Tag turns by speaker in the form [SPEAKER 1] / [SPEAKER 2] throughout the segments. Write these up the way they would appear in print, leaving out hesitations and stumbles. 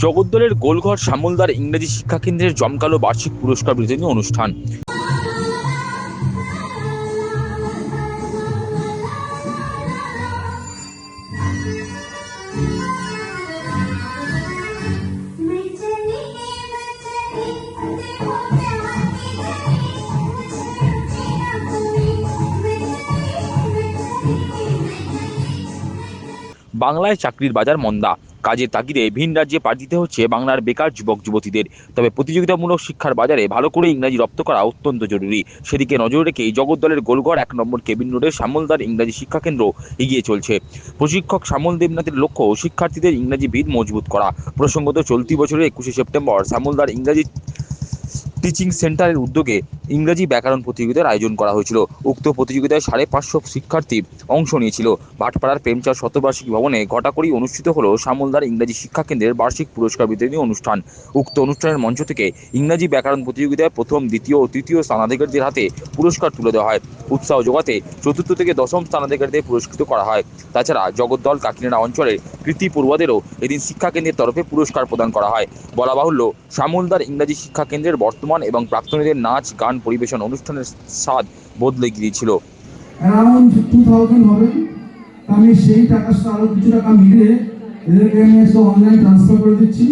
[SPEAKER 1] জগদ্দলের গোলঘর শ্যামলদার ইংরেজি শিক্ষা কেন্দ্রের জমকালো বার্ষিক পুরস্কার বিতরণী অনুষ্ঠান। বাংলায় চাকরির বাজার মন্দা, কাজের তাগিদে ভিন রাজ্যে পাড়ি দিতে হচ্ছে বাংলার বেকার যুবক যুবতীদের। তবে প্রতিযোগিতামূলক শিক্ষার বাজারে ভালো করে ইংরাজি রপ্ত করা অত্যন্ত জরুরি। সেদিকে নজর রেখেই জগদ্দলের গোলঘর ১ নম্বর কেবিন রোডের শ্যামলদার ইংরাজি শিক্ষা কেন্দ্র এগিয়ে চলছে। প্রশিক্ষক শ্যামল দেবনাথের লক্ষ্য শিক্ষার্থীদের ইংরাজি ভিত মজবুত করা। প্রসঙ্গত, চলতি বছরের ২১শে সেপ্টেম্বর শ্যামলদার ইংরাজি টিচিং সেন্টারের উদ্যোগে ইংরেজি ব্যাকরণ প্রতিযোগিতার আয়োজন করা হয়েছিল। উক্ত প্রতিযোগিতায় ৫৫০ শিক্ষার্থী অংশ নিয়েছিল। ভাটপাড়ার প্রেমচাঁদ শতবার্ষিকী ভবনে ঘটাকরেই অনুষ্ঠিত হলো শ্যামলদার ইংরেজি শিক্ষা কেন্দ্রের বার্ষিক পুরস্কার বিতরণী অনুষ্ঠান। উক্ত অনুষ্ঠানের মঞ্চ থেকে ইংরেজি ব্যাকরণ প্রতিযোগিতায় প্রথম, দ্বিতীয় ও তৃতীয় স্থানাধিকারীদের হাতে পুরস্কার তুলে দেওয়া হয়। উৎসাহ যোগাতে চতুর্থ থেকে দশম স্থানাধিকারীদের পুরস্কৃত করা হয়। তাছাড়া জগদ্দল কাকিনাড়া অঞ্চলের কৃতি পড়ুয়াদেরও এদিন শিক্ষা কেন্দ্রের তরফে পুরস্কার প্রদান করা হয়। বলা বাহুল্য, শ্যামলদার ইংরাজি শিক্ষা কেন্দ্রের বর্তমান এবং প্রাক্তনীদের নাচ গান পরিবেশন অনুষ্ঠানের স্বাদ বদলে গিয়েছিল।
[SPEAKER 2] অ্যারাউন্ড 2000 হবে। আমি সেই টাকা আরো কিছু টাকা মিলিয়ে এদেরকে আমি একটা অনলাইন ট্রান্সফার করে দিচ্ছি,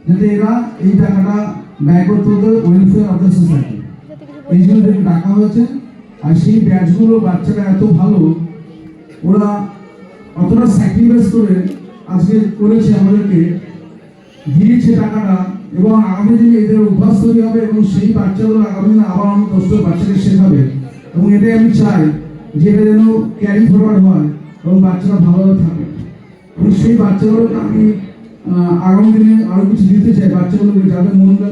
[SPEAKER 2] যাতে এরা এই টাকাটা ব্যয় করতে হবে ওয়েলফেয়ার অফ দ্য সোসাইটি। এই জন্য টাকা হয়েছে। আর সেই ব্যাচগুলো বাচ্চারা এত ভালো, ওরা অতটা স্যাক্রিফাইস করে আজকে করেছে, আমাদেরকে দিয়েছে টাকাটা, এবং আগামী দিনে এদের অভ্যাস তৈরি হবে এবং সেই বাচ্চাগুলো আগামী দিনে আবার অনেক কষ্ট বাচ্চাকে শেখাবে। এবং এটাই আমি চাই যে এটা যেন ক্যারি ফরওয়ার্ড হয় এবং বাচ্চারা ভালোভাবে থাকে। এবং সেই বাচ্চাগুলোকে আমি আগামী দিনে আরো কিছু দিতে চাই বাচ্চাগুলোকে, যাদের মনটা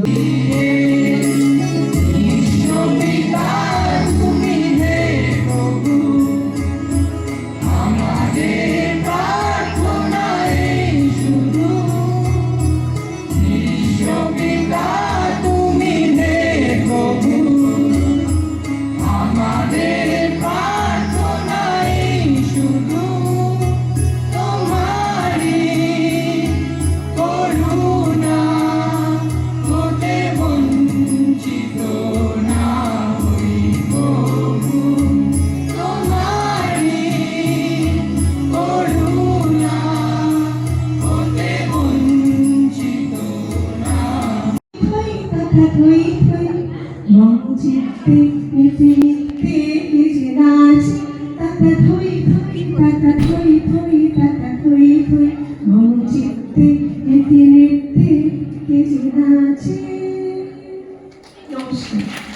[SPEAKER 3] থই থই মঞ্চিতে নিতে নিতে নাচ তাতা থই থই তাতা থই থই তাতা থই থই মঞ্চিতে নিতে নিতে নাচে। নমস্কার।